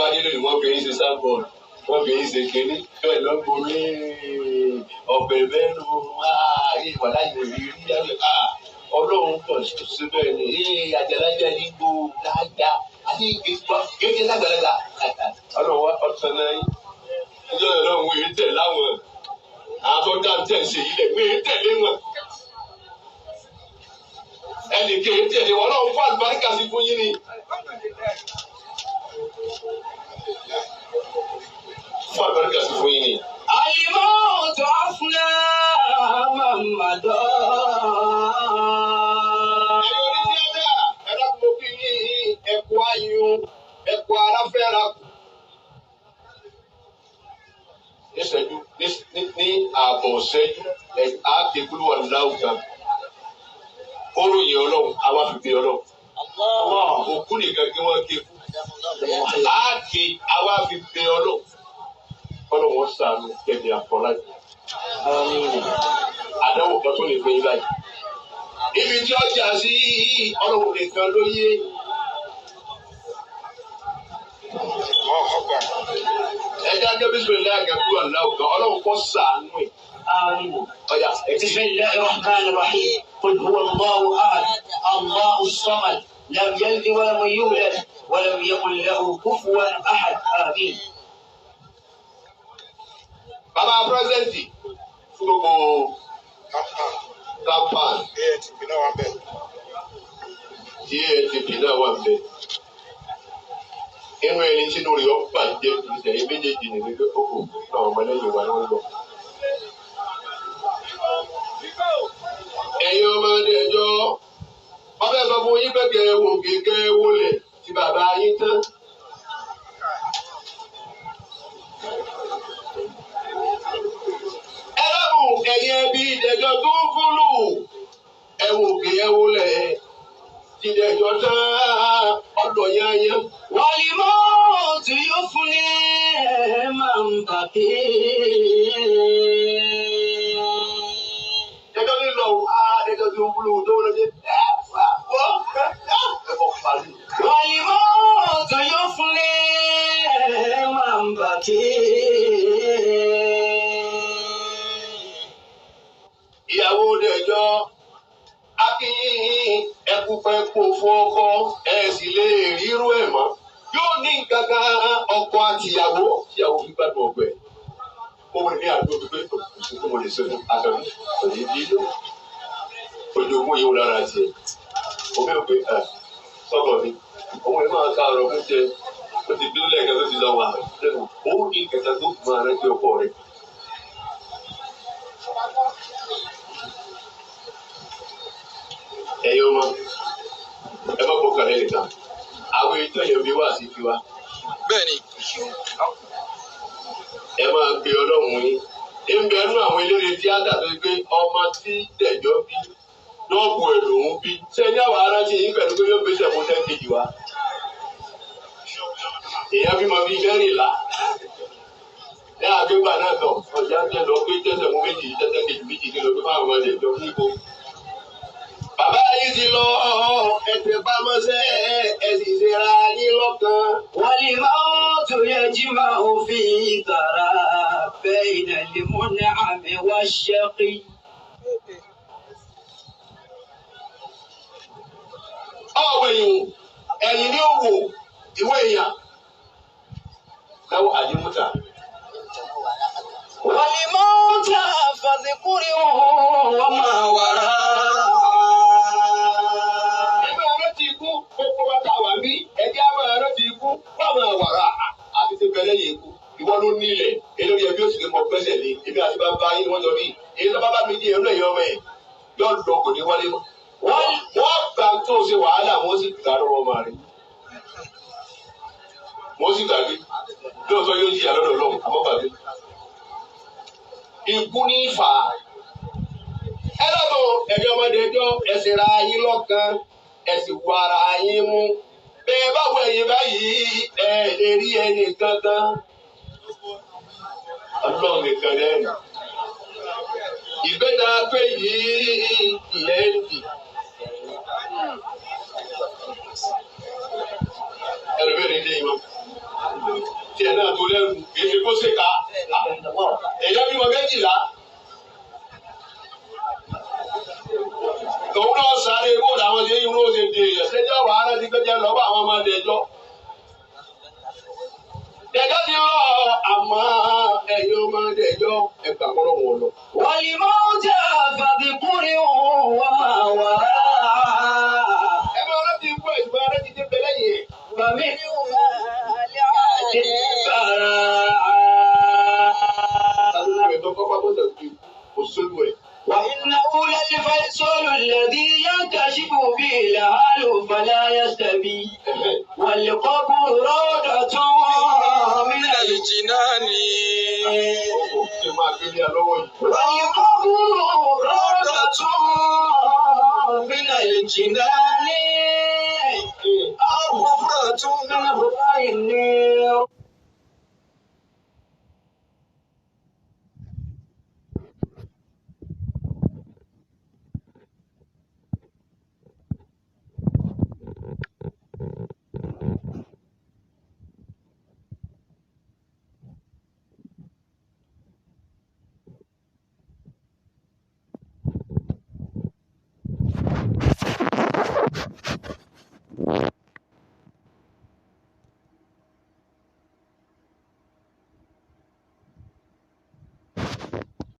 wá nílò ni wọ́n fi ń ṣe sábọ̀ọ̀lù wọ́n fi ń ṣe kínní bẹ́ẹ̀ ló ń borí ọ̀bẹ mẹ́nu ìwà láyé rí yálẹ̀ ọlọ́run pọ̀ síbẹ̀ ni àjàlájà nígbò lájà àti kéde lágbàlagbà ọlọ́run wá ọ̀sán náà yín ìjọ ọlọ́run wíì tẹ̀ láwọn àwọn tó dá tẹ̀ ṣe ilẹ̀ wíì tẹ̀lé wọn ẹnì kéé tẹ̀lé wọn ọlọ́run fún àlùbáríkà sí fún yín ni. fún àlùbáríkà sí fún yín ni. àyìnbó tó fúnlẹ̀ mọ̀mọ́dọ́. Ẹ̀kọ́ ayún ẹ̀kọ́ aráfẹ́ra kù. Níṣẹ́jú ní ààbọ̀ ṣẹ́jú àákékulú wà láwùjọ. Oróyìn ọlọ́run, àwa fi gbé ọlọ́run. Òkú nìkan kí wọ́n ké fún. Àáké àwa fi gbé ọlọ́run. Ọlọ́run wọn sàánú kẹ́mi àfọlájú. Àdáwò kan tó lè gbé yín láyé. Ibi tí ọjà sí ọlọ́run nìkan ló yé. Ẹja jẹ́ bisimilayi àgàkú aláwùjọ ọlọ́run kọ́ sàánú ẹ̀. بسم الله الرحمن الرحيم قل هو الله أحد الله الصمد لم يلد ولم يولد ولم يكن له كفوا أحد آمين. Bàbá pírẹsidẹ́ntì fún gbogbo kampan AATP náà wà bẹ́ẹ̀. tí AATP náà wà bẹ́ẹ̀. Inú ẹni tí lórí ọ̀pá jẹ́ ìṣẹ̀yìn méjèèjì ní gbígbé kókò náà ọmọlẹ́yìn wà ló ń lọ. Ẹ̀yin ọmọdé ẹjọ́ ọbẹ̀ sọ fún yín pé kẹ́ ẹ wò kékeré wọlé tí bàbá yín tán. Ẹ lọ́bùn ẹ̀yin ẹbí ìdẹ́jọ́ tó ń fúlù ẹ wò kékeré wọlé tí ìdẹ́jọ́ tán ọ̀dọ̀ yányán. والموت يفني من بقي. Ẹjọ́ ní lọ ẹjọ́ tí ó wúlò tó lọ sí والموت يفني من بقي. ìyàwó dẹjọ́ akínyìn ẹkúpẹ́ kó fún ọkọ ẹ sì lè rírú ẹ̀ mọ́ yóò ní nǹkan kan ọkọ àtìyàwó tíyàwó fi gbàdúrà ọgbẹ ó wọlé ní àdúgbò pé òṣù tó mo lè ṣe fún akẹ́kọ̀ọ́ òní bí ló ojú ogún yìí ó lára tiẹ̀ omi ò pé sọ́kọ̀ mi òun ẹ̀ máa ká ọ̀rọ̀ fún jẹ ó ti bínú lẹ́ẹ̀kan tó ti lọ wà lẹ́nu òun ní kẹta tó fi máa rántí ọkọ rẹ̀. Ẹ̀yin ọmọ ẹ má gbọ́kàn lẹ́yìn kan àwọn ètò ẹ̀yọ̀ bí wà sí tiwa. Bẹ́ẹ̀ni. Ẹ máa pe ọlọ́run yín. Ìbẹ̀ nú àwọn eléré tíátà tó gbé ọmọ tí tẹ̀jọ́ bí nọ́ọ̀bù ẹ̀ lòún bí. Ṣé ní àwọn aráàlú yín pẹ̀lú pé yóò gbèsè fún tẹ́kejì wa? Èèyàn bímọ bíi mẹ́rìnlá. Ní àgbégbà náà tọ̀ ọjà ń tẹ̀ lọ pé tẹ̀sẹ̀ mú méjì tẹ́tẹ́kejì méjì kí lọ pé máa wọlé jọ fún ibo. Bàbá yìí ti lọ ẹ̀tẹ̀ pamọ́sẹ́ ẹ̀sìn ìṣera yín lọ́kàn. والموت يجمع في ثرى بين المنعم والشقي. Ọ̀wọ̀ èèyàn ẹ̀yìn ní òwò ìwé èèyàn. Láwọ̀ àdìmúta. والموت فاذكره وما وراءه. Ẹgbẹ́ ọ̀rọ̀ ti kú gbogbo wa táwa bí ẹgbẹ́ àwọn ọ̀rọ̀ ti kú fáwọn àwàrà àti ti bẹ̀rẹ̀ yìí kú. Ìwọ ló ní ilẹ̀ elórí ẹbí òsì mọ pẹ́sẹ̀ ní ebi àti bàbá yín wọ́n jọ bí èyí tó bàbá mi di ẹ̀rọ ẹ̀yọ́ ọmọ ẹ̀ yóò lọ kò ní wọlé mọ́. Wọ́n gbà tó ṣe wàhálà wọ́n sì gbà lọ́wọ́ ọmọ rẹ̀. Wọ́n sì gbàgbé lóòótọ́ yóò jìyà lọ́dọ̀ lọ́wọ́ àmọ́ gbàgbé. Ikú ní ìfà. Ẹ lọ́dọ̀ ẹ̀yin ọmọdé ẹjọ́ ẹ̀sìn ra yín lọ́kàn ẹ̀sìn wọ ara yín mú. Bẹ́ẹ̀ báwo ẹ̀yin báyìí ẹ̀ lè rí ẹni kankan. Ọlọ́run nìkan lẹ́nu. Ìgbéga pé yìí lẹ́ẹ̀dì. Ẹ̀rọ bẹ́ẹ̀ ni dé ìmọ̀. kó ṣe ká. Èyàn bímọ 12. Òun náà sáré kó làwọn ṣe irú oṣù dè èèyàn ṣẹjọ́ wàhálà ti gbẹ́jẹ́ lọ́wọ́ àwọn ọmọ ẹ̀dẹ́jọ́. Dẹ̀jọ́ ti rọ̀ àmọ́ ẹ̀yin ọmọ ẹ̀dẹ́jọ́ ẹ̀gbà kọ́rọ̀ wọn lọ. والموت فذكره وما Ẹ máa rántí ikú ẹ̀sùn máa rántí dé bẹ́lẹ̀ yẹn. ومنهما لعاد براعا Ẹ̀tọ́ pápá tó tẹ̀sí òṣèlú ẹ̀. وإنه للفيصل الذي ينكشف به الحال فلا يستبي والقبر روضة من الجنان Ṣé máa gbé ní alọ́wọ́ yìí? والقبر روضة من الجنان